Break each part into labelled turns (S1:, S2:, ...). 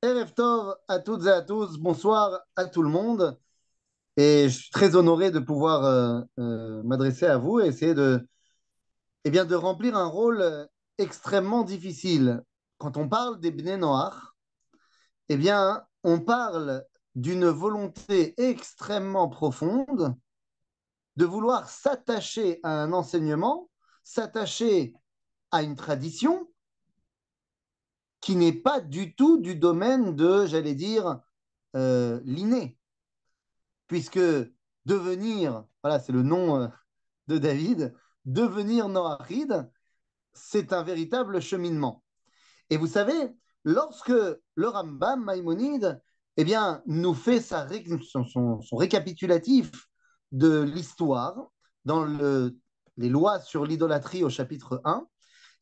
S1: Erev Tov à toutes et à tous, bonsoir à tout le monde. Et je suis très honoré de pouvoir m'adresser à vous et essayer de remplir un rôle extrêmement difficile. Quand on parle des Bnei Noach, on parle d'une volonté extrêmement profonde de vouloir s'attacher à un enseignement, s'attacher à une tradition qui n'est pas du tout du domaine de, j'allais dire, l'inné. Puisque devenir, voilà, c'est le nom de David, devenir Noachide, c'est un véritable cheminement. Et vous savez, lorsque le Rambam Maïmonide nous fait son récapitulatif de l'histoire dans les lois sur l'idolâtrie au chapitre 1,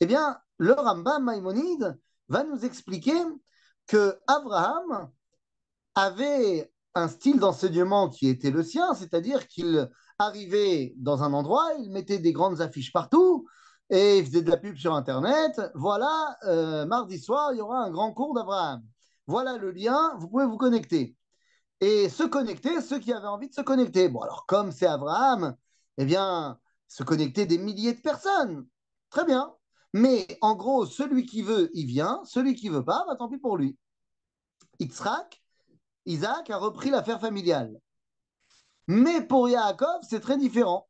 S1: le Rambam Maïmonide va nous expliquer que Abraham avait un style d'enseignement qui était le sien, c'est-à-dire qu'il arrivait dans un endroit, il mettait des grandes affiches partout et il faisait de la pub sur Internet. Voilà, mardi soir, il y aura un grand cours d'Abraham. Voilà le lien, vous pouvez vous connecter. Et se connecter, ceux qui avaient envie de se connecter. Bon, alors comme c'est Abraham, se connecter des milliers de personnes. Très bien. Mais en gros, celui qui veut, il vient. Celui qui veut pas, bah, tant pis pour lui. Yitzhak, Isaac a repris l'affaire familiale. Mais pour Yaakov, c'est très différent.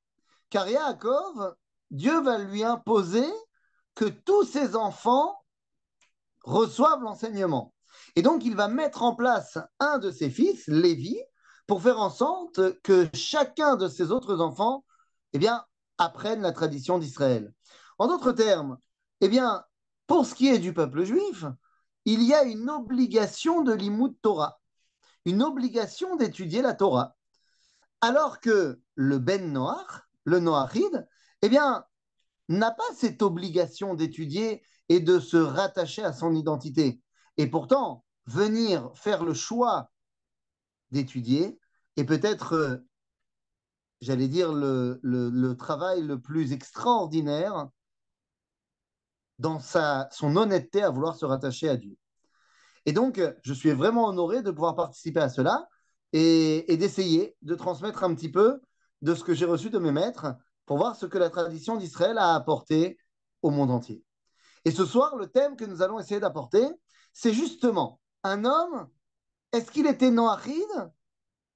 S1: Car Yaakov, Dieu va lui imposer que tous ses enfants reçoivent l'enseignement. Et donc, il va mettre en place un de ses fils, Lévi, pour faire en sorte que chacun de ses autres enfants eh bien, apprenne la tradition d'Israël. En d'autres termes, eh bien, pour ce qui est du peuple juif, il y a une obligation de l'imout Torah, une obligation d'étudier la Torah. Alors que le Ben Noach, le Noachide, eh bien, n'a pas cette obligation d'étudier et de se rattacher à son identité. Et pourtant, venir faire le choix d'étudier est peut-être, j'allais dire, le travail le plus extraordinaire dans son honnêteté à vouloir se rattacher à Dieu. Et donc, je suis vraiment honoré de pouvoir participer à cela et d'essayer de transmettre un petit peu de ce que j'ai reçu de mes maîtres pour voir ce que la tradition d'Israël a apporté au monde entier. Et ce soir, le thème que nous allons essayer d'apporter, c'est justement un homme, est-ce qu'il était noachide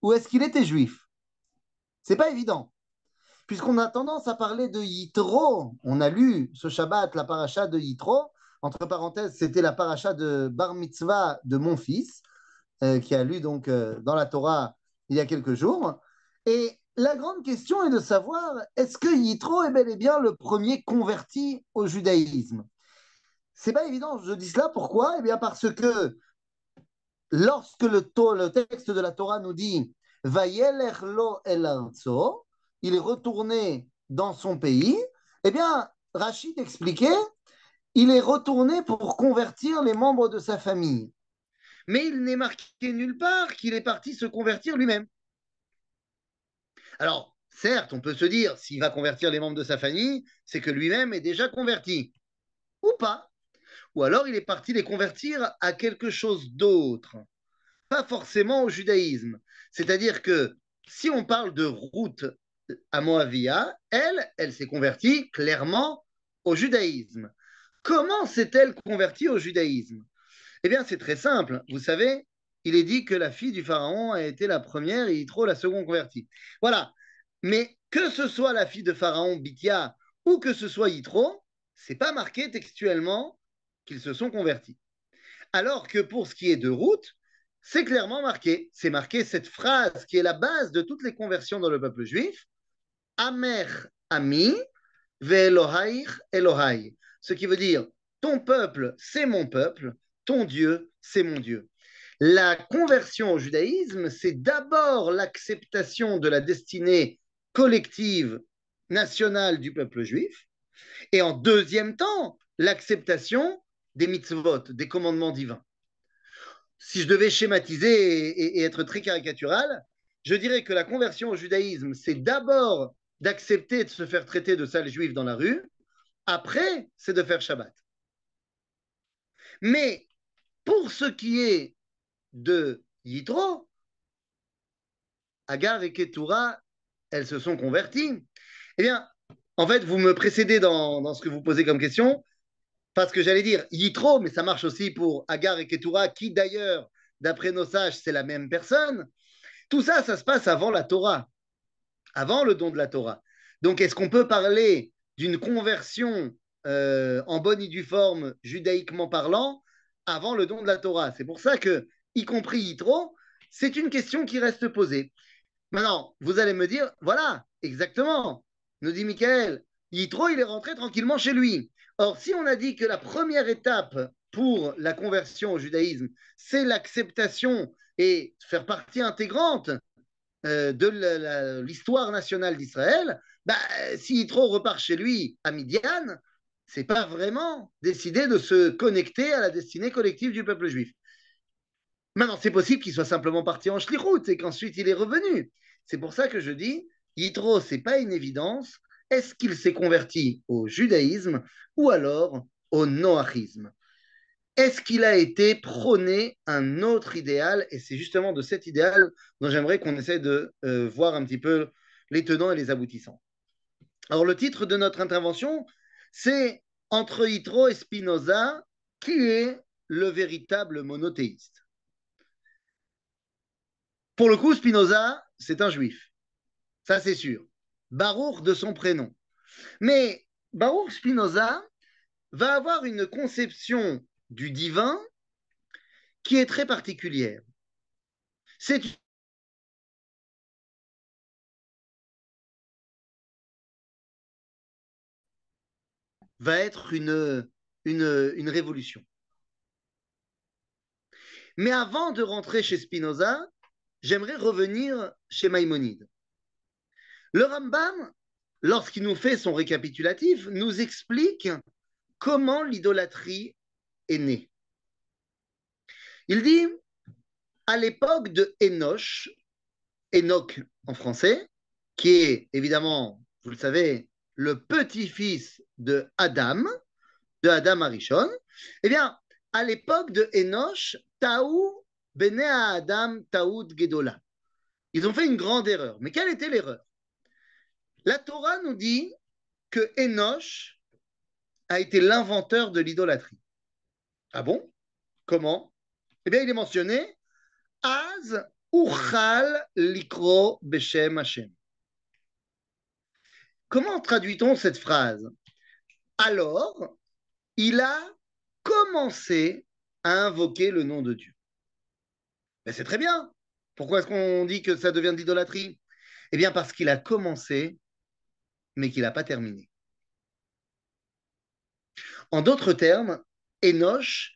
S1: ou est-ce qu'il était juif? C'est pas évident, puisqu'on a tendance à parler de Yitro. On a lu ce Shabbat la paracha de Yitro. Entre parenthèses, c'était la paracha de Bar Mitzvah de mon fils, qui a lu donc dans la Torah il y a quelques jours. Et la grande question est de savoir, est-ce que Yitro est bel et bien le premier converti au judaïsme? C'est pas évident, je dis cela, pourquoi? Eh bien parce que lorsque le texte de la Torah nous dit Vayelech lo el arzo, il est retourné dans son pays, eh bien, Rachid expliquait, il est retourné pour convertir les membres de sa famille. Mais il n'est marqué nulle part qu'il est parti se convertir lui-même. Alors, certes, on peut se dire, s'il va convertir les membres de sa famille, c'est que lui-même est déjà converti. Ou pas. Ou alors il est parti les convertir à quelque chose d'autre. Pas forcément au judaïsme. C'est-à-dire que si on parle de Ruth à Moavia, elle s'est convertie clairement au judaïsme. Comment s'est-elle convertie au judaïsme? Eh bien, c'est très simple. Vous savez, il est dit que la fille du pharaon a été la première et Yitro la seconde convertie. Voilà. Mais que ce soit la fille de pharaon, Bithia, ou que ce soit Yitro, c'est pas marqué textuellement qu'ils se sont convertis. Alors que pour ce qui est de Ruth, c'est clairement marqué. C'est marqué cette phrase qui est la base de toutes les conversions dans le peuple juif. Amer ami ve'elohai Elohai. Ce qui veut dire ton peuple, c'est mon peuple, ton Dieu, c'est mon Dieu. La conversion au judaïsme, c'est d'abord l'acceptation de la destinée collective nationale du peuple juif, et en deuxième temps, l'acceptation des mitzvot, des commandements divins. Si je devais schématiser et être très caricatural, je dirais que la conversion au judaïsme, c'est d'abord d'accepter de se faire traiter de sale juif dans la rue, après, c'est de faire Shabbat. Mais pour ce qui est de Yitro, Agar et Ketura, elles se sont converties. Eh bien, en fait, vous me précédez dans ce que vous posez comme question, parce que j'allais dire Yitro, mais ça marche aussi pour Agar et Ketura, qui d'ailleurs, d'après nos sages, c'est la même personne. Tout ça, ça se passe avant la Torah, avant le don de la Torah. Donc, est-ce qu'on peut parler d'une conversion en bonne et due forme, judaïquement parlant, avant le don de la Torah? C'est pour ça que, y compris Yitro, c'est une question qui reste posée. Maintenant, vous allez me dire, voilà, exactement, nous dit Michael, Yitro, il est rentré tranquillement chez lui. Or, si on a dit que la première étape pour la conversion au judaïsme, c'est l'acceptation et faire partie intégrante de l'histoire nationale d'Israël, bah, si Yitro repart chez lui à Midian, c'est pas vraiment décider de se connecter à la destinée collective du peuple juif. Maintenant, c'est possible qu'il soit simplement parti en shlichut et qu'ensuite il est revenu. C'est pour ça que je dis, Yitro, c'est pas une évidence. Est-ce qu'il s'est converti au judaïsme ou alors au noachisme? Est-ce qu'il a été prôné un autre idéal? Et c'est justement de cet idéal dont j'aimerais qu'on essaie de voir un petit peu les tenants et les aboutissants. Alors, le titre de notre intervention, c'est Entre Yitro et Spinoza, qui est le véritable monothéiste? Pour le coup, Spinoza, c'est un juif. Ça, c'est sûr. Baruch de son prénom. Mais Baruch Spinoza va avoir une conception du divin qui est très particulière. C'est va être une révolution. Mais avant de rentrer chez Spinoza, j'aimerais revenir chez Maïmonide. Le Rambam, lorsqu'il nous fait son récapitulatif, nous explique comment l'idolâtrie est née. Il dit, à l'époque de Enoch en français, qui est évidemment, vous le savez, le petit-fils de Adam Arishon, eh bien, à l'époque de Enoch, Taou Bene Adam Taoud Gedola. Ils ont fait une grande erreur. Mais quelle était l'erreur? La Torah nous dit que Enoch a été l'inventeur de l'idolâtrie. Ah bon? Comment? Eh bien, il est mentionné Az Uchal Likro Beshem Hashem. Comment traduit-on cette phrase? Alors, il a commencé à invoquer le nom de Dieu. Mais c'est très bien. Pourquoi est-ce qu'on dit que ça devient de l'idolâtrie? Eh bien, parce qu'il a commencé, mais qu'il n'a pas terminé. En d'autres termes, Enoch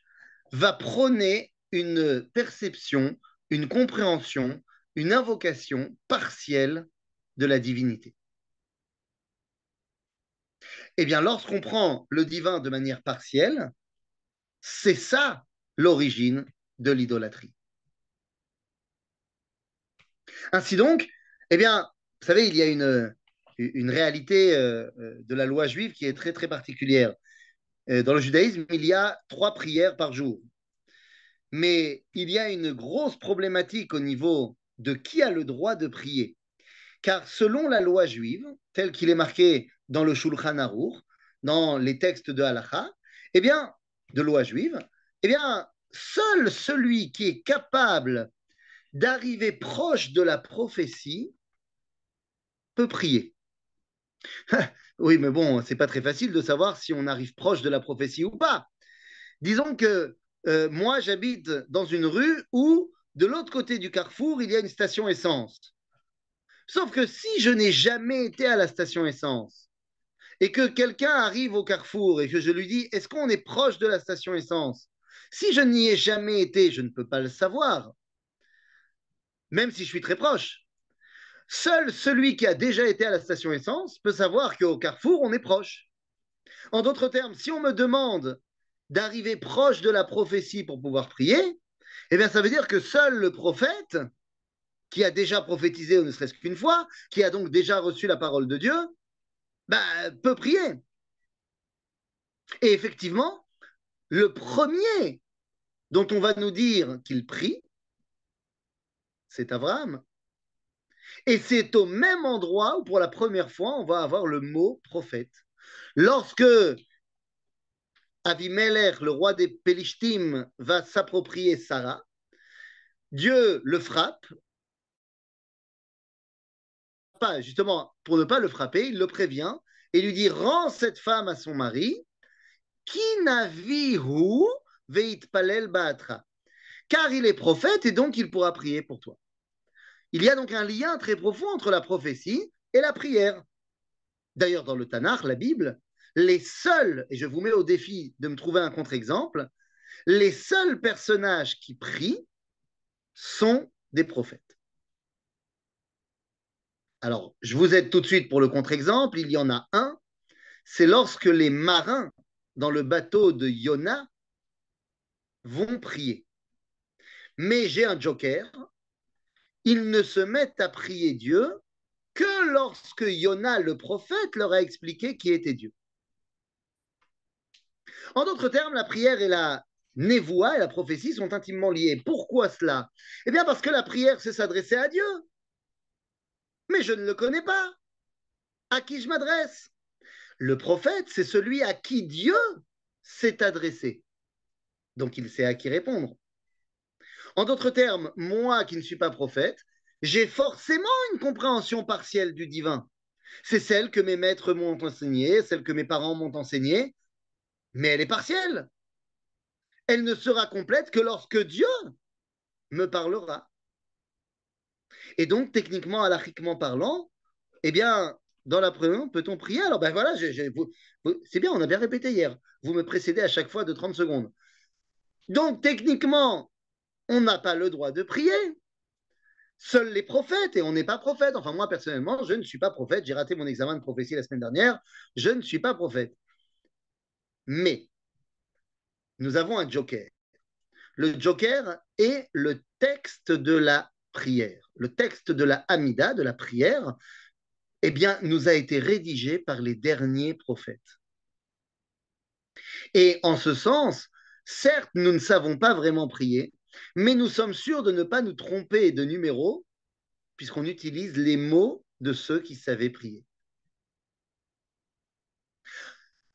S1: va prôner une perception, une compréhension, une invocation partielle de la divinité. Eh bien, lorsqu'on prend le divin de manière partielle, c'est ça l'origine de l'idolâtrie. Ainsi donc, eh bien, vous savez, il y a une réalité de la loi juive qui est très, très particulière. Dans le judaïsme, il y a 3 prières par jour. Mais il y a une grosse problématique au niveau de qui a le droit de prier. Car selon la loi juive, telle qu'il est marqué dans le Shulchan Aruch, dans les textes de Halacha, eh bien, de loi juive, eh bien, seul celui qui est capable d'arriver proche de la prophétie peut prier. Oui, mais bon, c'est pas très facile de savoir si on arrive proche de la prophétie ou pas. Disons que moi, j'habite dans une rue où, de l'autre côté du carrefour, il y a une station essence. Sauf que si je n'ai jamais été à la station essence et que quelqu'un arrive au carrefour et que je lui dis, est-ce qu'on est proche de la station essence? Si je n'y ai jamais été, je ne peux pas le savoir, même si je suis très proche. Seul celui qui a déjà été à la station essence peut savoir qu'au carrefour, on est proche. En d'autres termes, si on me demande d'arriver proche de la prophétie pour pouvoir prier, eh bien, ça veut dire que seul le prophète, qui a déjà prophétisé ne serait-ce qu'une fois, qui a donc déjà reçu la parole de Dieu, peut prier. Et effectivement, le premier dont on va nous dire qu'il prie, c'est Abraham. Et c'est au même endroit où, pour la première fois, on va avoir le mot prophète. Lorsque Avimelech, le roi des Pélishtim, va s'approprier Sarah, Dieu le frappe, pas, justement, pour ne pas le frapper, il le prévient et lui dit rends cette femme à son mari, qui navihu veit palel baatra, car il est prophète et donc il pourra prier pour toi. Il y a donc un lien très profond entre la prophétie et la prière. D'ailleurs, dans le Tanakh, la Bible, les seuls, et je vous mets au défi de me trouver un contre-exemple, les seuls personnages qui prient sont des prophètes. Alors, je vous aide tout de suite pour le contre-exemple. Il y en a un, c'est lorsque les marins dans le bateau de Yona vont prier. Mais j'ai un joker, ils ne se mettent à prier Dieu que lorsque Yona, le prophète, leur a expliqué qui était Dieu. En d'autres termes, la prière et la névoie et la prophétie sont intimement liées. Pourquoi cela? Eh bien parce que la prière, c'est s'adresser à Dieu. Mais je ne le connais pas. À qui je m'adresse? Le prophète, c'est celui à qui Dieu s'est adressé. Donc il sait à qui répondre. En d'autres termes, moi qui ne suis pas prophète, j'ai forcément une compréhension partielle du divin. C'est celle que mes maîtres m'ont enseignée, celle que mes parents m'ont enseignée, mais elle est partielle. Elle ne sera complète que lorsque Dieu me parlera. Et donc, techniquement, halachiquement parlant, eh bien, dans la prière, peut-on prier? Alors, ben voilà, c'est bien, on a bien répété hier. Vous me précédez à chaque fois de 30 secondes. Donc, techniquement, on n'a pas le droit de prier. Seuls les prophètes, et on n'est pas prophète. Enfin, moi, personnellement, je ne suis pas prophète. J'ai raté mon examen de prophétie la semaine dernière. Je ne suis pas prophète. Mais, nous avons un joker. Le joker est le texte de la prière. Le texte de la Hamida, de la prière, eh bien, nous a été rédigé par les derniers prophètes. Et en ce sens, certes, nous ne savons pas vraiment prier, mais nous sommes sûrs de ne pas nous tromper de numéro, puisqu'on utilise les mots de ceux qui savaient prier.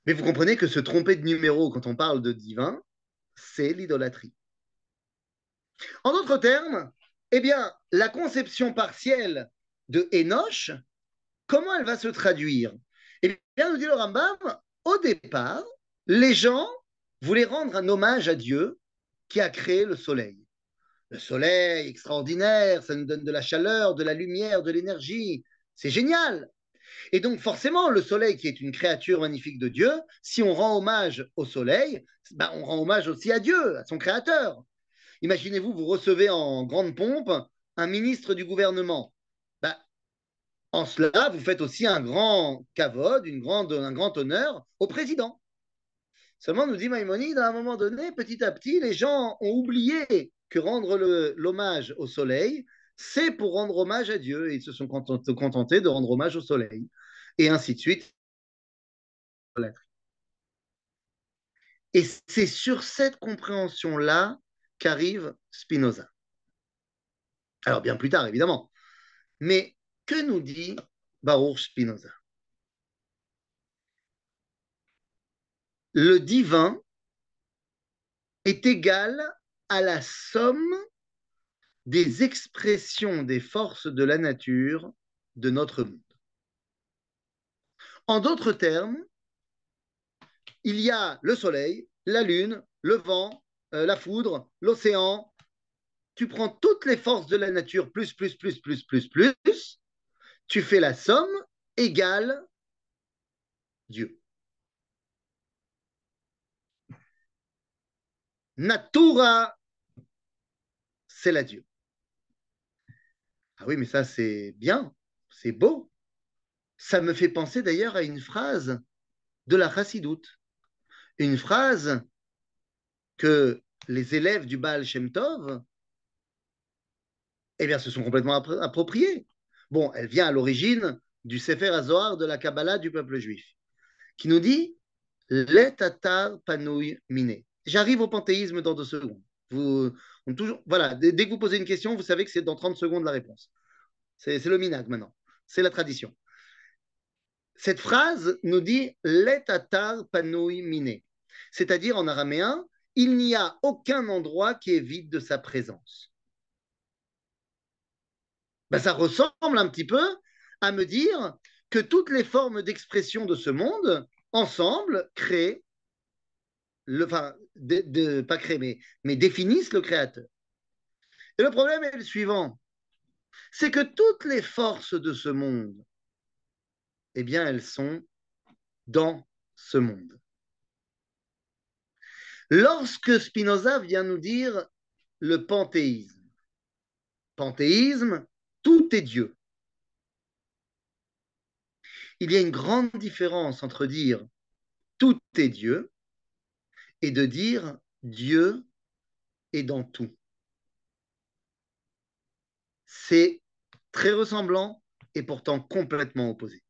S1: Mais vous comprenez que se tromper de numéro quand on parle de divin, c'est l'idolâtrie. En d'autres termes, eh bien, la conception partielle de Enoch, comment elle va se traduire? Eh bien, nous dit le Rambam, au départ, les gens voulaient rendre un hommage à Dieu qui a créé le soleil. Le soleil, extraordinaire, ça nous donne de la chaleur, de la lumière, de l'énergie. C'est génial. Et donc, forcément, le soleil, qui est une créature magnifique de Dieu, si on rend hommage au soleil, ben, on rend hommage aussi à Dieu, à son créateur. Imaginez-vous, vous recevez en grande pompe un ministre du gouvernement. Ben, en cela, vous faites aussi un grand kavod, un grand honneur au président. Seulement, nous dit Maïmonide, à un moment donné, petit à petit, les gens ont oublié que rendre l'hommage au soleil, c'est pour rendre hommage à Dieu. Et ils se sont contentés de rendre hommage au soleil. Et ainsi de suite. Et c'est sur cette compréhension-là qu'arrive Spinoza. Alors, bien plus tard, évidemment. Mais que nous dit Baruch Spinoza? Le divin est égal à la somme des expressions des forces de la nature de notre monde. En d'autres termes, il y a le soleil, la lune, le vent, la foudre, l'océan. Tu prends toutes les forces de la nature, plus, tu fais la somme égale Dieu. Natura, c'est la Dieu. Ah oui, mais ça, c'est bien, c'est beau. Ça me fait penser d'ailleurs à une phrase de la Chassidoute. Une phrase que les élèves du Baal Shem Tov, eh bien, se sont complètement appropriées. Bon, elle vient à l'origine du Sefer HaZohar de la Kabbalah du peuple juif, qui nous dit « Let atar panouy mine ». J'arrive au panthéisme dans 2 secondes. Voilà, dès que vous posez une question, vous savez que c'est dans 30 secondes la réponse. C'est le minag maintenant. C'est la tradition. Cette phrase nous dit let atar panui mine, c'est-à-dire en araméen, il n'y a aucun endroit qui est vide de sa présence. Ben, ça ressemble un petit peu à me dire que toutes les formes d'expression de ce monde, ensemble, créent, enfin, pas créent, mais définissent le créateur. Et le problème est le suivant, c'est que toutes les forces de ce monde, eh bien, elles sont dans ce monde. Lorsque Spinoza vient nous dire le panthéisme, tout est Dieu. Il y a une grande différence entre dire tout est Dieu et de dire Dieu est dans tout. C'est très ressemblant et pourtant complètement opposé.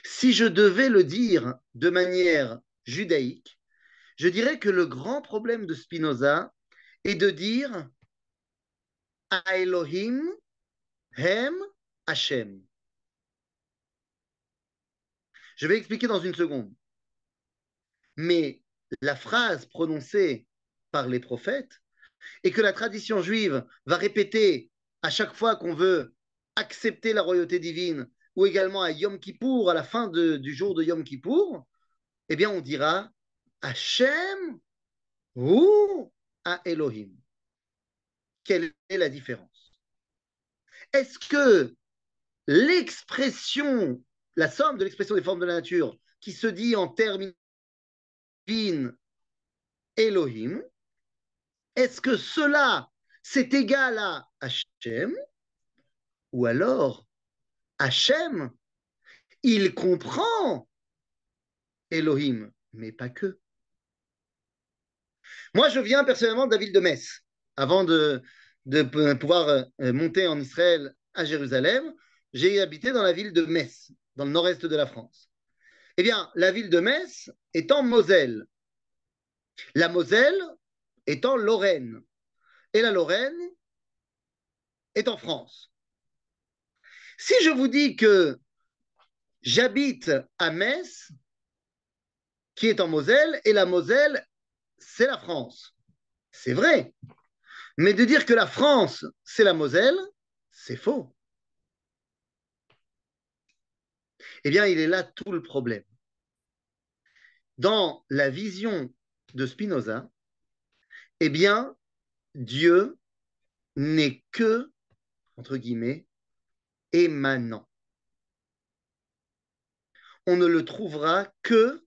S1: Si je devais le dire de manière judaïque, je dirais que le grand problème de Spinoza est de dire Elohim hem Hashem. Je vais expliquer dans une seconde. Mais la phrase prononcée par les prophètes et que la tradition juive va répéter à chaque fois qu'on veut accepter la royauté divine ou également à Yom Kippour, à la fin du jour de Yom Kippour, eh bien on dira Hachem ou à Elohim. Quelle est la différence? Est-ce que l'expression, la somme de l'expression des formes de la nature qui se dit en termes divines Elohim, est-ce que cela c'est égal à Hachem ou alors Hachem, il comprend Elohim, mais pas que. Moi, je viens personnellement de la ville de Metz. Avant de pouvoir monter en Israël à Jérusalem, j'ai habité dans la ville de Metz, dans le nord-est de la France. Eh bien, la ville de Metz est en Moselle. La Moselle est en Lorraine. Et la Lorraine est en France. Si je vous dis que j'habite à Metz, qui est en Moselle, et la Moselle, c'est la France. C'est vrai. Mais de dire que la France, c'est la Moselle, c'est faux. Eh bien, il est là tout le problème. Dans la vision de Spinoza, eh bien, Dieu n'est que, entre guillemets, émanant. On ne le trouvera que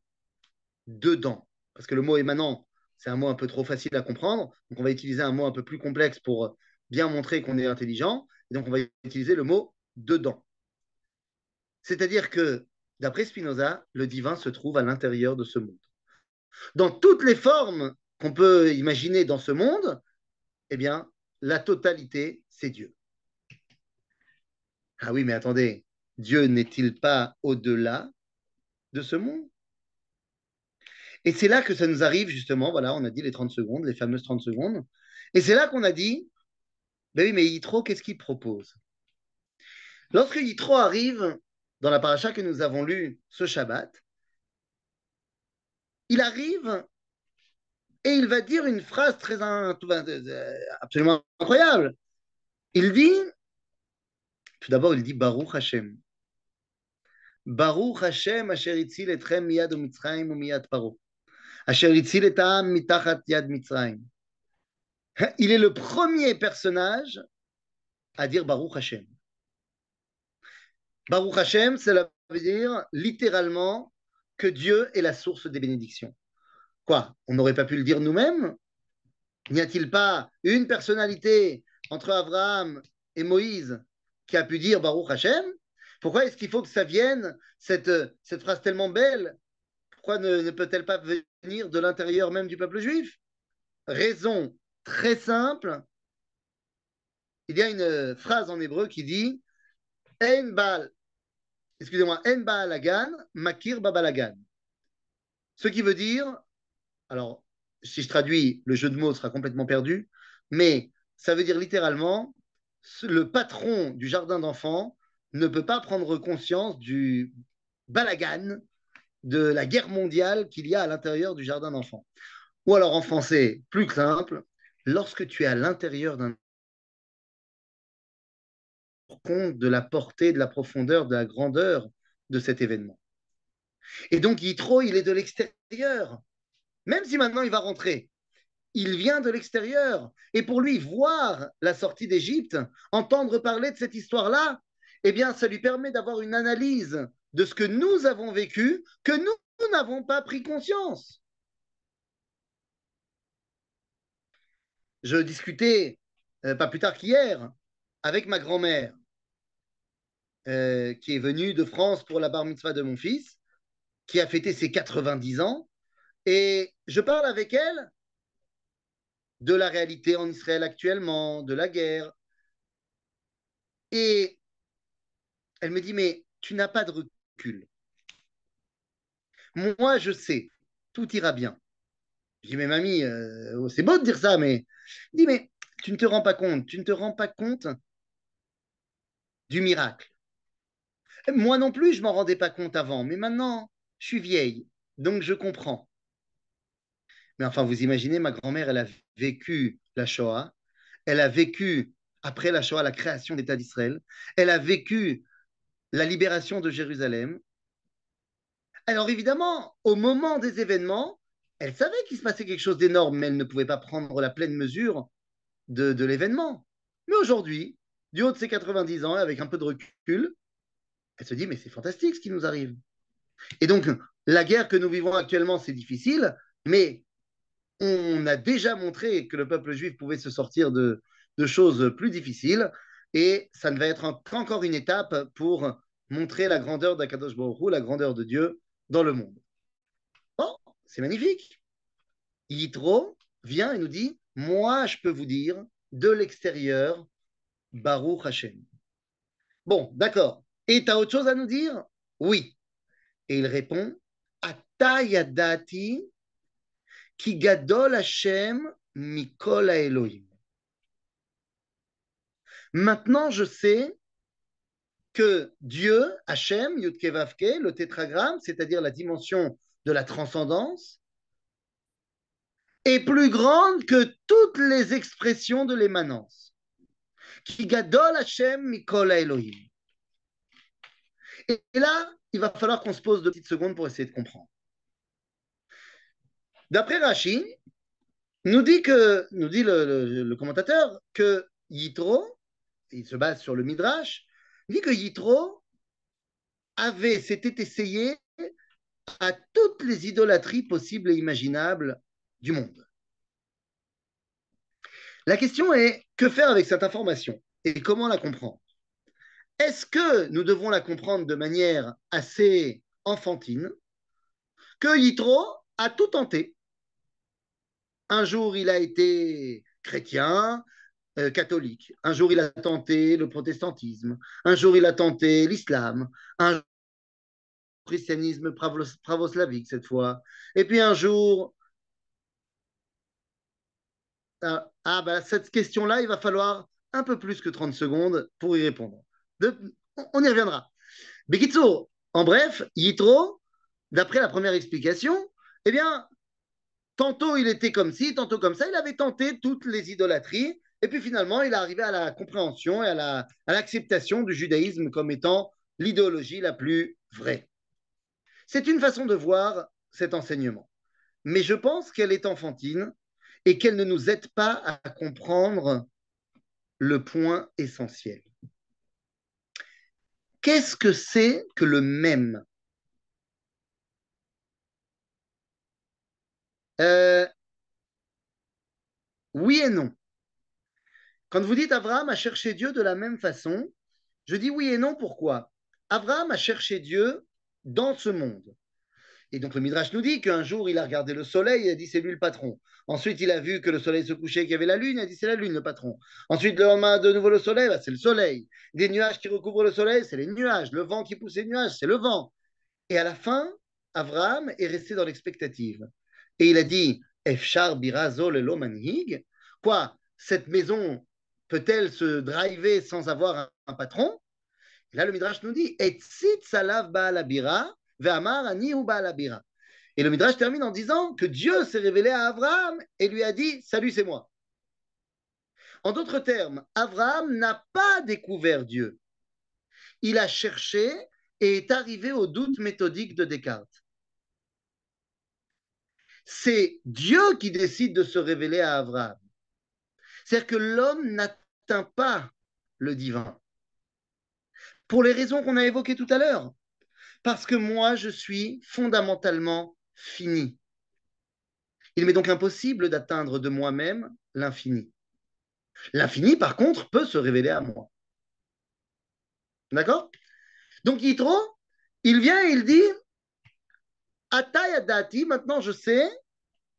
S1: dedans. Parce que le mot émanant, c'est un mot un peu trop facile à comprendre. Donc, on va utiliser un mot un peu plus complexe pour bien montrer qu'on est intelligent. Et donc, on va utiliser le mot dedans. C'est-à-dire que, d'après Spinoza, le divin se trouve à l'intérieur de ce monde. Dans toutes les formes qu'on peut imaginer dans ce monde, eh bien, la totalité, c'est Dieu. Ah oui, mais attendez, Dieu n'est-il pas au-delà de ce monde? Et c'est là que ça nous arrive, justement, voilà, on a dit les 30 secondes, les fameuses 30 secondes. Et c'est là qu'on a dit, ben oui, mais Yitro, qu'est-ce qu'il propose? Lorsque Yitro arrive dans la paracha que nous avons lue ce Shabbat, il arrive et il va dire une phrase absolument incroyable. Il dit, tout d'abord, il dit Baruch Hashem. Baruch Hashem, asher itzil etchem miyad u'mitzrayim u'miyad paro. Asher itzil et ha'am mitachat yad Mitzrayim. Il est le premier personnage à dire Baruch Hashem. Baruch Hashem, cela veut dire littéralement que Dieu est la source des bénédictions. Quoi? On n'aurait pas pu le dire nous-mêmes? N'y a-t-il pas une personnalité entre Abraham et Moïse qui a pu dire Baruch Hashem? Pourquoi est-ce qu'il faut que ça vienne, cette phrase tellement belle? Pourquoi ne peut-elle pas venir de l'intérieur même du peuple juif? Raison très simple. Il y a une phrase en hébreu qui dit En Baal, excusez-moi, En Baalagan, Makir Babalagan. Ce qui veut dire, alors si je traduis, le jeu de mots sera complètement perdu, mais ça veut dire littéralement, le patron du jardin d'enfants ne peut pas prendre conscience du balagan, de la guerre mondiale qu'il y a à l'intérieur du jardin d'enfants. Ou alors en français, plus simple, lorsque tu es à l'intérieur d'un compte de la portée, de la profondeur, de la grandeur de cet événement. Et donc Yitro, il est de l'extérieur. Même si maintenant il va rentrer, il vient de l'extérieur. Et pour lui, voir la sortie d'Égypte, entendre parler de cette histoire-là, eh bien, ça lui permet d'avoir une analyse de ce que nous avons vécu, que nous n'avons pas pris conscience. Je discutais, pas plus tard qu'hier, avec ma grand-mère, qui est venue de France pour la bar mitzvah de mon fils, qui a fêté ses 90 ans. Et je parle avec elle de la réalité en Israël actuellement, de la guerre. Et elle me dit, mais tu n'as pas de recul. Moi, je sais, tout ira bien. Je dis, mais mamie, c'est beau de dire ça, mais... Je dis, mais tu ne te rends pas compte, tu ne te rends pas compte du miracle. Moi non plus, je m'en rendais pas compte avant, mais maintenant, je suis vieille, donc je comprends. Mais enfin, vous imaginez, ma grand-mère, elle a vécu la Shoah, elle a vécu, après la Shoah, la création de l'État d'Israël, elle a vécu la libération de Jérusalem. Alors évidemment, au moment des événements, elle savait qu'il se passait quelque chose d'énorme, mais elle ne pouvait pas prendre la pleine mesure de l'événement. Mais aujourd'hui, du haut de ses 90 ans, avec un peu de recul, elle se dit, mais c'est fantastique ce qui nous arrive. Et donc, la guerre que nous vivons actuellement, c'est difficile, mais on a déjà montré que le peuple juif pouvait se sortir de choses plus difficiles, et ça ne va être qu'encore une étape pour montrer la grandeur d'Akadosh Baruch Hu, la grandeur de Dieu dans le monde. Oh, c'est magnifique. Yitro vient et nous dit, moi, je peux vous dire, de l'extérieur, Baruch Hashem. Bon, d'accord. Et tu as autre chose à nous dire? Oui. Et il répond, Ata yadati ki gadol Hashem mikol Elohim. Maintenant, je sais que Dieu, Hashem, Yudke Vavke, le tétragramme, c'est-à-dire la dimension de la transcendance, est plus grande que toutes les expressions de l'émanence. Ki gadol Hashem mikol Elohim. Et là, il va falloir qu'on se pose 2 petites secondes pour essayer de comprendre. D'après Rashi, nous dit le commentateur que Yitro, il se base sur le Midrash, dit que Yitro s'était essayé à toutes les idolâtries possibles et imaginables du monde. La question est, que faire avec cette information et comment la comprendre? Est-ce que nous devons la comprendre de manière assez enfantine, que Yitro a tout tenté? Un jour, il a été chrétien, catholique. Un jour, il a tenté le protestantisme. Un jour, il a tenté l'islam. Un jour, le christianisme pravoslavique, cette fois. Et puis un jour, bah, cette question-là, il va falloir un peu plus que 30 secondes pour y répondre. On y reviendra. Bekitso, en bref, Yitro, d'après la première explication, eh bien, tantôt il était comme ci, tantôt comme ça. Il avait tenté toutes les idolâtries. Et puis finalement, il est arrivé à la compréhension et à l'acceptation du judaïsme comme étant l'idéologie la plus vraie. C'est une façon de voir cet enseignement. Mais je pense qu'elle est enfantine et qu'elle ne nous aide pas à comprendre le point essentiel. Qu'est-ce que c'est que le même? euh, Oui et non. Quand vous dites Abraham a cherché Dieu de la même façon, je dis oui et non. Pourquoi? Abraham a cherché Dieu dans ce monde. Et donc le Midrash nous dit qu'un jour il a regardé le soleil et a dit c'est lui le patron. Ensuite il a vu que le soleil se couchait, qu'il y avait la lune, il a dit c'est la lune le patron. Ensuite le lendemain de nouveau le soleil, bah, c'est le soleil. Des nuages qui recouvrent le soleil, c'est les nuages. Le vent qui pousse les nuages, c'est le vent. Et à la fin, Abraham est resté dans l'expectative. Et il a dit Efshar birazo lelo manhig. Quoi, cette maison peut-elle se driver sans avoir un patron? Et là, le Midrash nous dit Et tzit salav ba'alabira, ve'amar ani hu ba'alabira. Et le Midrash termine en disant que Dieu s'est révélé à Abraham et lui a dit Salut, c'est moi. En d'autres termes, Abraham n'a pas découvert Dieu. Il a cherché et est arrivé au doute méthodique de Descartes. C'est Dieu qui décide de se révéler à Abraham. C'est-à-dire que l'homme n'atteint pas le divin. Pour les raisons qu'on a évoquées tout à l'heure. Parce que moi, je suis fondamentalement fini. Il m'est donc impossible d'atteindre de moi-même l'infini. L'infini, par contre, peut se révéler à moi. D'accord? Donc, Yitro, il vient et il dit Atayadati, maintenant je sais,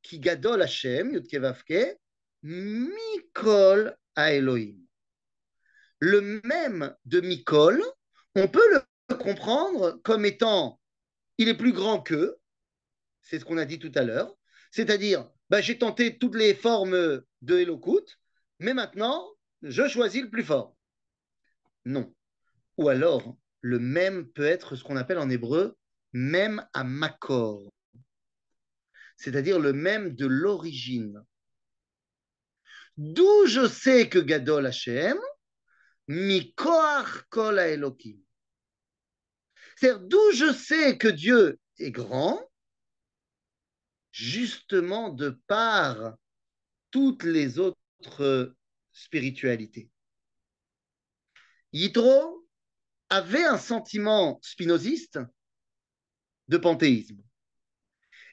S1: qui gadol Hashem, Yudke Vavke, Mikol à Elohim. Le même de Mikol, on peut le comprendre comme étant il est plus grand qu'eux, c'est ce qu'on a dit tout à l'heure, c'est-à-dire j'ai tenté toutes les formes de Elokut, mais maintenant je choisis le plus fort. Non. Ou alors, le même peut être ce qu'on appelle en hébreu même à Makor, c'est-à-dire le même de l'origine. D'où je sais que Gadol Hashem, Mikoach Kol Elokim. C'est-à-dire d'où je sais que Dieu est grand, justement de par toutes les autres spiritualités. Yitro avait un sentiment spinoziste de panthéisme.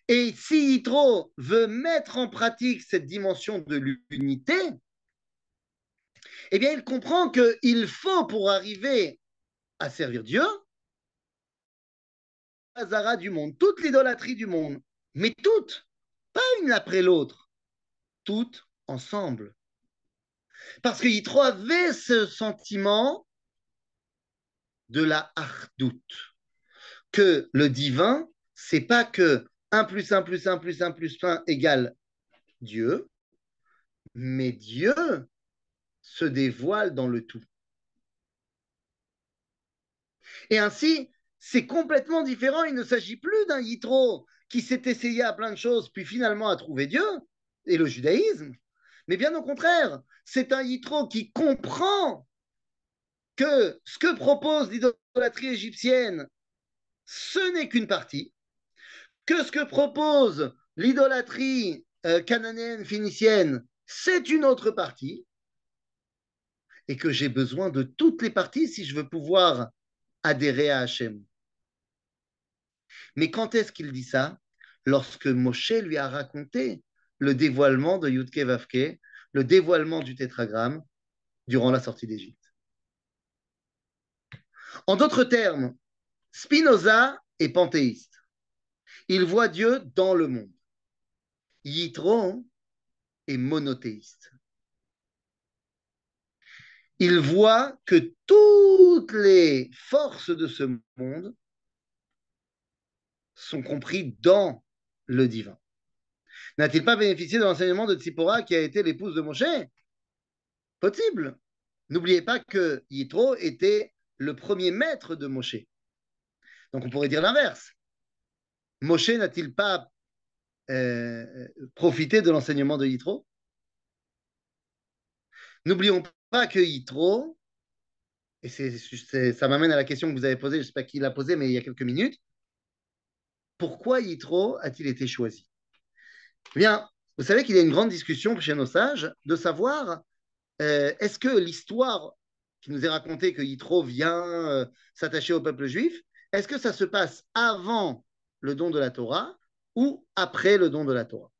S1: Et si Yitro veut mettre en pratique cette dimension de l'unité, eh bien, il comprend qu'il faut, pour arriver à servir Dieu, Hazara du monde, toute l'idolâtrie du monde, mais toutes, pas une après l'autre, toutes ensemble. Parce que Yitro avait ce sentiment de la hardout, que le divin, c'est pas que 1 plus 1 plus 1 plus 1 plus 1 égale Dieu, mais Dieu se dévoile dans le tout. Et ainsi, c'est complètement différent. Il ne s'agit plus d'un Yitro qui s'est essayé à plein de choses, puis finalement a trouvé Dieu et le judaïsme. Mais bien au contraire, c'est un Yitro qui comprend que ce que propose l'idolâtrie égyptienne, ce n'est qu'une partie, que ce que propose l'idolâtrie cananéenne, phénicienne, c'est une autre partie, et que j'ai besoin de toutes les parties si je veux pouvoir adhérer à Hachem. Mais quand est-ce qu'il dit ça? Lorsque Moshe lui a raconté le dévoilement de Yudke Vavke, le dévoilement du tétragramme durant la sortie d'Égypte. En d'autres termes, Spinoza est panthéiste. Il voit Dieu dans le monde. Yitro est monothéiste. Il voit que toutes les forces de ce monde sont comprises dans le divin. N'a-t-il pas bénéficié de l'enseignement de Tzipora qui a été l'épouse de Moshe? Possible. N'oubliez pas que Yitro était le premier maître de Moshe. Donc on pourrait dire l'inverse. Moshe n'a-t-il pas profité de l'enseignement de Yitro? N'oublions pas que Yitro, et ça m'amène à la question que vous avez posée, je ne sais pas qui l'a posée, mais il y a quelques minutes, pourquoi Yitro a-t-il été choisi? Eh bien, vous savez qu'il y a une grande discussion chez nos sages de savoir est-ce que l'histoire qui nous est racontée que Yitro vient s'attacher au peuple juif, est-ce que ça se passe avant le don de la Torah ou après le don de la Torah?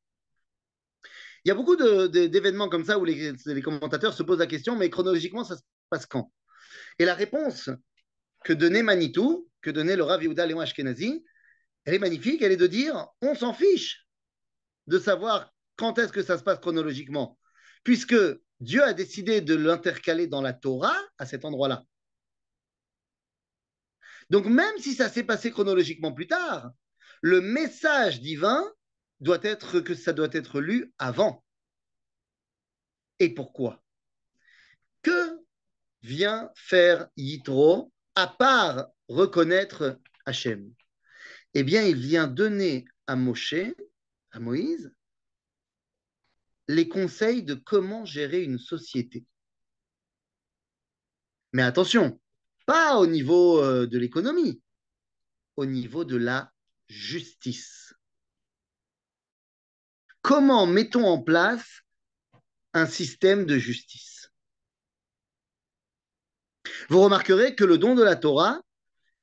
S1: Il y a beaucoup d'événements comme ça où les commentateurs se posent la question, mais chronologiquement, ça se passe quand? Et la réponse que donnait Manitou, que donnait le Rav Yehuda Léon Ashkenazi, elle est magnifique, elle est de dire on s'en fiche de savoir quand est-ce que ça se passe chronologiquement, puisque Dieu a décidé de l'intercaler dans la Torah à cet endroit-là. Donc même si ça s'est passé chronologiquement plus tard, le message divin que ça doit être lu avant. Et pourquoi? Que vient faire Yitro à part reconnaître Hachem? Eh bien, il vient donner à Moshe, à Moïse, les conseils de comment gérer une société. Mais attention, pas au niveau de l'économie, au niveau de la justice. Comment mettons en place un système de justice? Vous remarquerez que le don de la Torah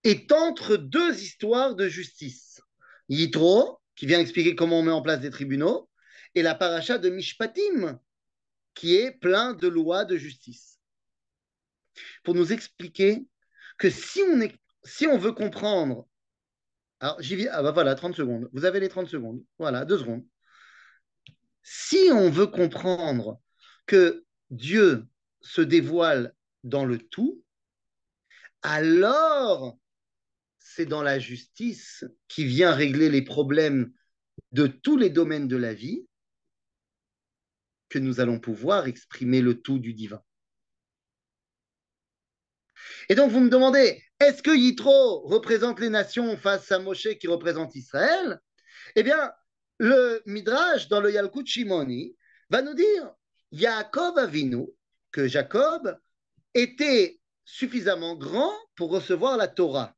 S1: est entre deux histoires de justice. Yitro, qui vient expliquer comment on met en place des tribunaux, et la paracha de Mishpatim, qui est plein de lois de justice. Pour nous expliquer que si on veut comprendre, alors j'y viens, ah bah voilà, 30 secondes, vous avez les 30 secondes, voilà, 2 secondes. Si on veut comprendre que Dieu se dévoile dans le tout, alors c'est dans la justice qui vient régler les problèmes de tous les domaines de la vie que nous allons pouvoir exprimer le tout du divin. Et donc vous me demandez, est-ce que Yitro représente les nations face à Moshe qui représente Israël? Eh bien, le Midrash dans le Yalkut Shimoni va nous dire Yaakov Avinu, que Jacob était suffisamment grand pour recevoir la Torah,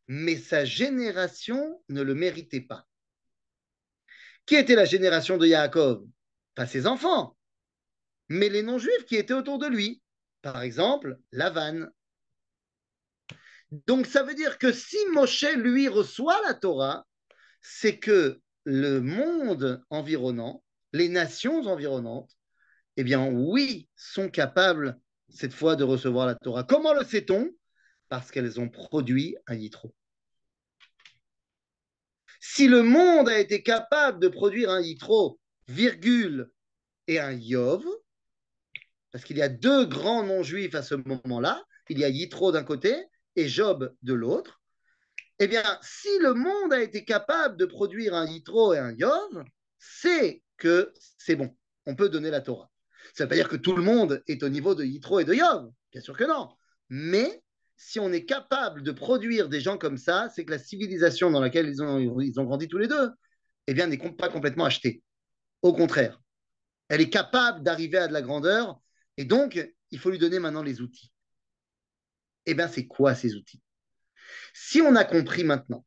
S1: mais sa génération ne le méritait pas. Qui était la génération de Yaakov? Pas ses enfants, mais les non-juifs qui étaient autour de lui. Par exemple, Lavan. Donc ça veut dire que si Moshe, lui, reçoit la Torah, c'est que le monde environnant, les nations environnantes, eh bien oui, sont capables cette fois de recevoir la Torah. Comment le sait-on? Parce qu'elles ont produit un Yitro. Si le monde a été capable de produire un Yitro, virgule, et un Yov, parce qu'il y a deux grands non-juifs à ce moment-là, il y a Yitro d'un côté et Job de l'autre, eh bien, si le monde a été capable de produire un Yitro et un Yov, c'est que c'est bon, on peut donner la Torah. Ça ne veut pas dire que tout le monde est au niveau de Yitro et de Yov, bien sûr que non. Mais si on est capable de produire des gens comme ça, c'est que la civilisation dans laquelle ils ont grandi tous les deux, eh bien, n'est pas complètement achetée. Au contraire, elle est capable d'arriver à de la grandeur, et donc, il faut lui donner maintenant les outils. Eh bien, c'est quoi ces outils? Si on a compris maintenant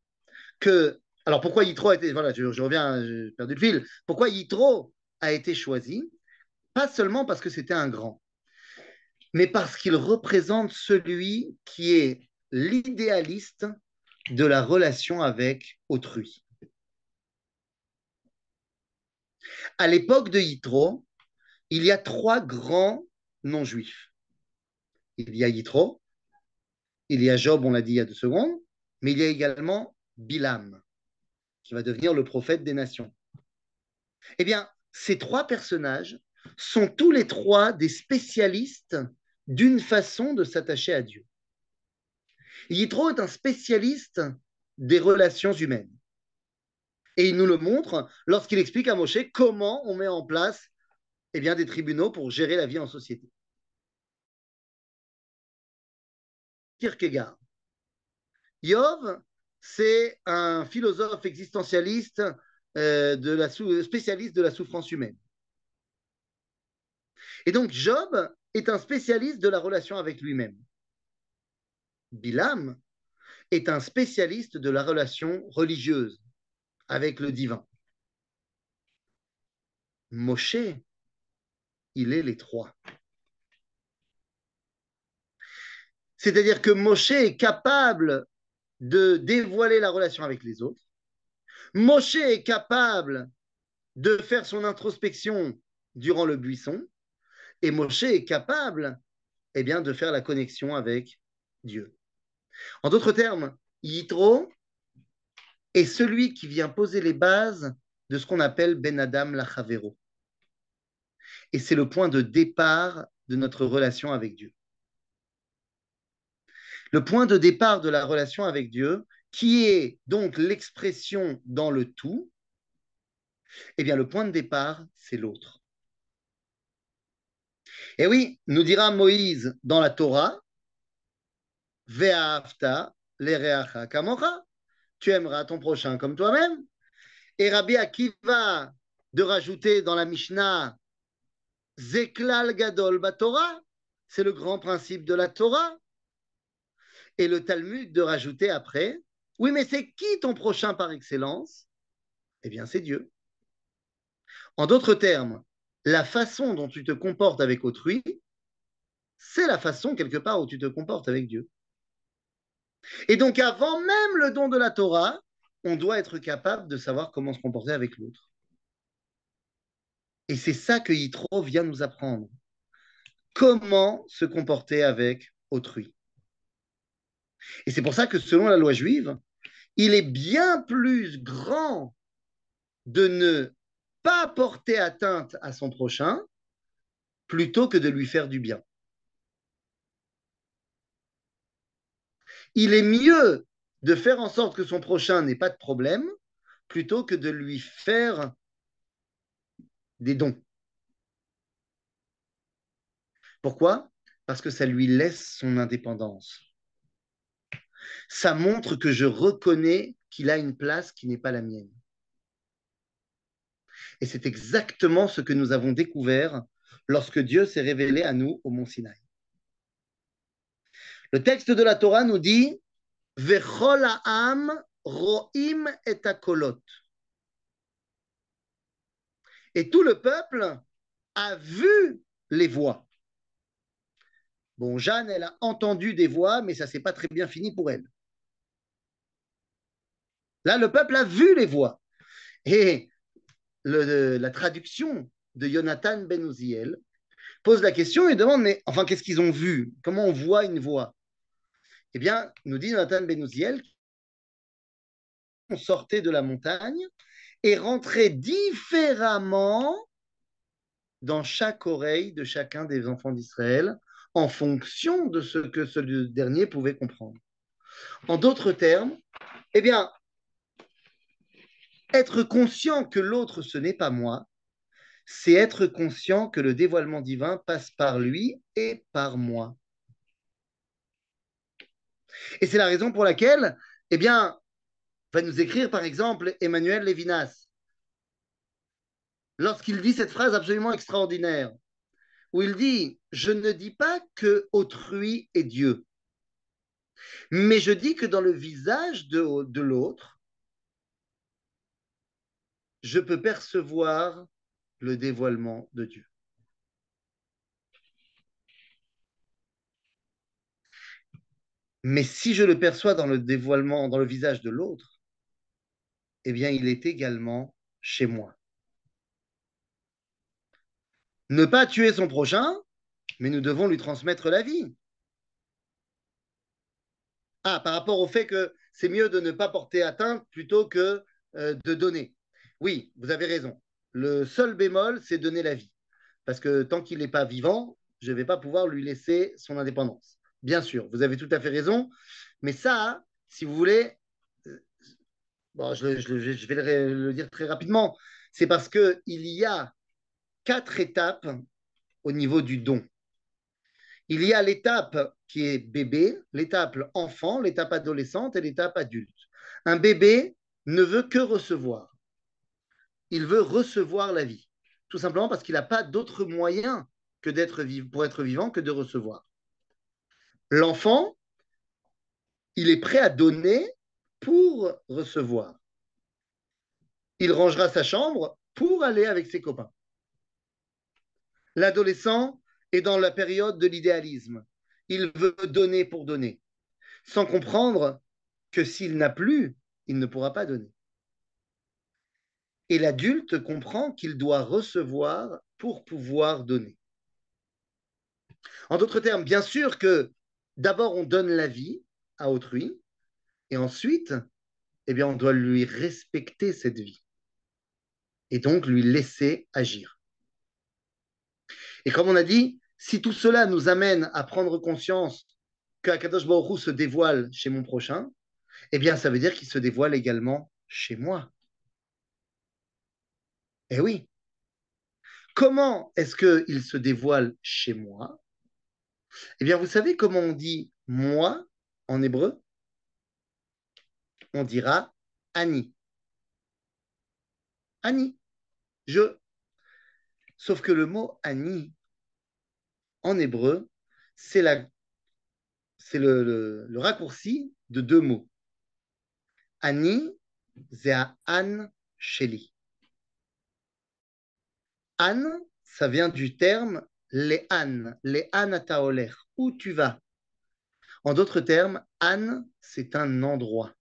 S1: que. Alors pourquoi Yitro a été. Voilà, je reviens, j'ai perdu le fil. Pourquoi Yitro a été choisi? Pas seulement parce que c'était un grand, mais parce qu'il représente celui qui est l'idéaliste de la relation avec autrui. À l'époque de Yitro, il y a trois grands non-juifs. Il y a Yitro, il y a Job, on l'a dit il y a 2 secondes, mais il y a également Bilam, qui va devenir le prophète des nations. Eh bien, ces trois personnages sont tous les trois des spécialistes d'une façon de s'attacher à Dieu. Yitro est un spécialiste des relations humaines. Et il nous le montre lorsqu'il explique à Moshe comment on met en place eh bien, des tribunaux pour gérer la vie en société. Kierkegaard. Yov, c'est un philosophe existentialiste spécialiste de la souffrance humaine. Et donc, Job est un spécialiste de la relation avec lui-même. Bilam est un spécialiste de la relation religieuse avec le divin. Moshe, il est les trois. C'est-à-dire que Moshe est capable de dévoiler la relation avec les autres. Moshe est capable de faire son introspection durant le buisson. Et Moshe est capable eh bien, de faire la connexion avec Dieu. En d'autres termes, Yitro est celui qui vient poser les bases de ce qu'on appelle Ben Adam Lachavero. Et c'est le point de départ de notre relation avec Dieu. Le point de départ de la relation avec Dieu, qui est donc l'expression dans le tout, Eh bien, le point de départ, c'est l'autre. Et oui, nous dira Moïse dans la Torah, Ve'ahavta lereacha kamocha, tu aimeras ton prochain comme toi-même. Et Rabbi Akiva de rajouter dans la Mishnah, Zeklal Gadol Batorah, c'est le grand principe de la Torah. Et le Talmud de rajouter après, oui, mais c'est qui ton prochain par excellence? Eh bien, c'est Dieu. En d'autres termes, la façon dont tu te comportes avec autrui, c'est la façon quelque part où tu te comportes avec Dieu. Et donc, avant même le don de la Torah, on doit être capable de savoir comment se comporter avec l'autre. Et c'est ça que Yitro vient nous apprendre. Comment se comporter avec autrui. Et c'est pour ça que selon la loi juive, il est bien plus grand de ne pas porter atteinte à son prochain plutôt que de lui faire du bien. Il est mieux de faire en sorte que son prochain n'ait pas de problème plutôt que de lui faire des dons. Pourquoi? Parce que ça lui laisse son indépendance. Ça montre que je reconnais qu'il a une place qui n'est pas la mienne. Et c'est exactement ce que nous avons découvert lorsque Dieu s'est révélé à nous au mont Sinaï. Le texte de la Torah nous dit Vechol ha'am ro'im et akolot. Et tout le peuple a vu les voix. Bon, Jeanne, elle a entendu des voix, mais ça ne s'est pas très bien fini pour elle. Là, le peuple a vu les voix. Et la traduction de Jonathan Ben Uziel pose la question et demande, mais enfin, qu'est-ce qu'ils ont vu? Comment on voit une voix? Eh bien, nous dit Jonathan Ben Uziel qu'on sortait de la montagne et rentrait différemment dans chaque oreille de chacun des enfants d'Israël en fonction de ce que ce dernier pouvait comprendre. En d'autres termes, eh bien, être conscient que l'autre, ce n'est pas moi, c'est être conscient que le dévoilement divin passe par lui et par moi. Et c'est la raison pour laquelle, eh bien, va nous écrire par exemple Emmanuel Lévinas, lorsqu'il dit cette phrase absolument extraordinaire, où il dit, je ne dis pas que autrui est Dieu, mais je dis que dans le visage de l'autre, je peux percevoir le dévoilement de Dieu. Mais si je le perçois dans le dévoilement, dans le visage de l'autre, eh bien, il est également chez moi. Ne pas tuer son prochain, mais nous devons lui transmettre la vie. Ah, par rapport au fait que c'est mieux de ne pas porter atteinte plutôt que de donner. Oui, vous avez raison. Le seul bémol, c'est donner la vie. Parce que tant qu'il n'est pas vivant, je ne vais pas pouvoir lui laisser son indépendance. Bien sûr, vous avez tout à fait raison. Mais ça, si vous voulez, bon, je vais le dire très rapidement, c'est parce qu'il y a 4 étapes au niveau du don. Il y a l'étape qui est bébé, l'étape enfant, l'étape adolescente et l'étape adulte. Un bébé ne veut que recevoir. Il veut recevoir la vie. Tout simplement parce qu'il n'a pas d'autre moyen que pour être vivant que de recevoir. L'enfant, il est prêt à donner pour recevoir. Il rangera sa chambre pour aller avec ses copains. L'adolescent est dans la période de l'idéalisme. Il veut donner pour donner, sans comprendre que s'il n'a plus, il ne pourra pas donner. Et l'adulte comprend qu'il doit recevoir pour pouvoir donner. En d'autres termes, bien sûr que d'abord on donne la vie à autrui, et ensuite, eh bien, on doit lui respecter cette vie, et donc lui laisser agir. Et comme on a dit, si tout cela nous amène à prendre conscience qu'Akadosh Baruch Hu se dévoile chez mon prochain, eh bien, ça veut dire qu'il se dévoile également chez moi. Eh oui, comment est-ce qu'il se dévoile chez moi? Eh bien, vous savez comment on dit moi en hébreu? On dira Ani. Ani, je. Sauf que le mot Ani en hébreu, c'est le raccourci de deux mots. Ani, c'est An Sheli. An, ça vient du terme les An ataoler, où tu vas. En d'autres termes, An, c'est un endroit.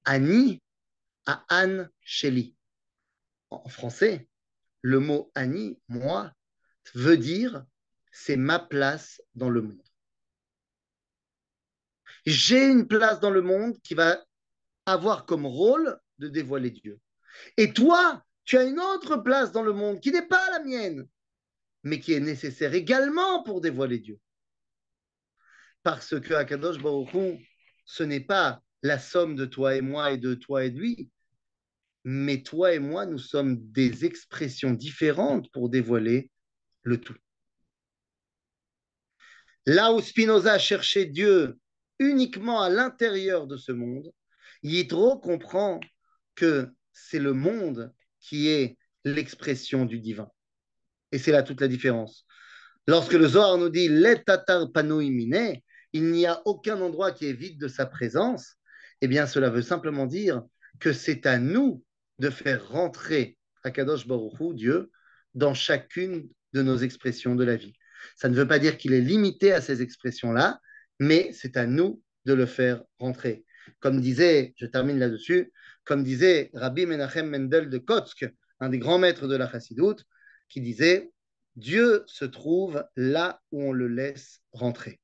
S1: Ani à An Sheli. En français, le mot Ani, moi, veut dire c'est ma place dans le monde. J'ai une place dans le monde qui va avoir comme rôle de dévoiler Dieu. Et toi, tu as une autre place dans le monde qui n'est pas la mienne, mais qui est nécessaire également pour dévoiler Dieu. Parce que Akadosh Baruch Hu, ce n'est pas la somme de toi et moi et de toi et de lui, mais toi et moi, nous sommes des expressions différentes pour dévoiler le tout. Là où Spinoza cherchait Dieu uniquement à l'intérieur de ce monde, Yitro comprend que c'est le monde qui est l'expression du divin. Et c'est là toute la différence. Lorsque le Zohar nous dit let tatar panouï mine, il n'y a aucun endroit qui est vide de sa présence, eh bien cela veut simplement dire que c'est à nous de faire rentrer Akadosh Baruch Hu, Dieu, dans chacune de nos expressions de la vie. Ça ne veut pas dire qu'il est limité à ces expressions-là, mais c'est à nous de le faire rentrer. Comme disait, je termine là-dessus, comme disait Rabbi Menachem Mendel de Kotsk, un des grands maîtres de la Chassidoute, qui disait Dieu se trouve là où on le laisse rentrer.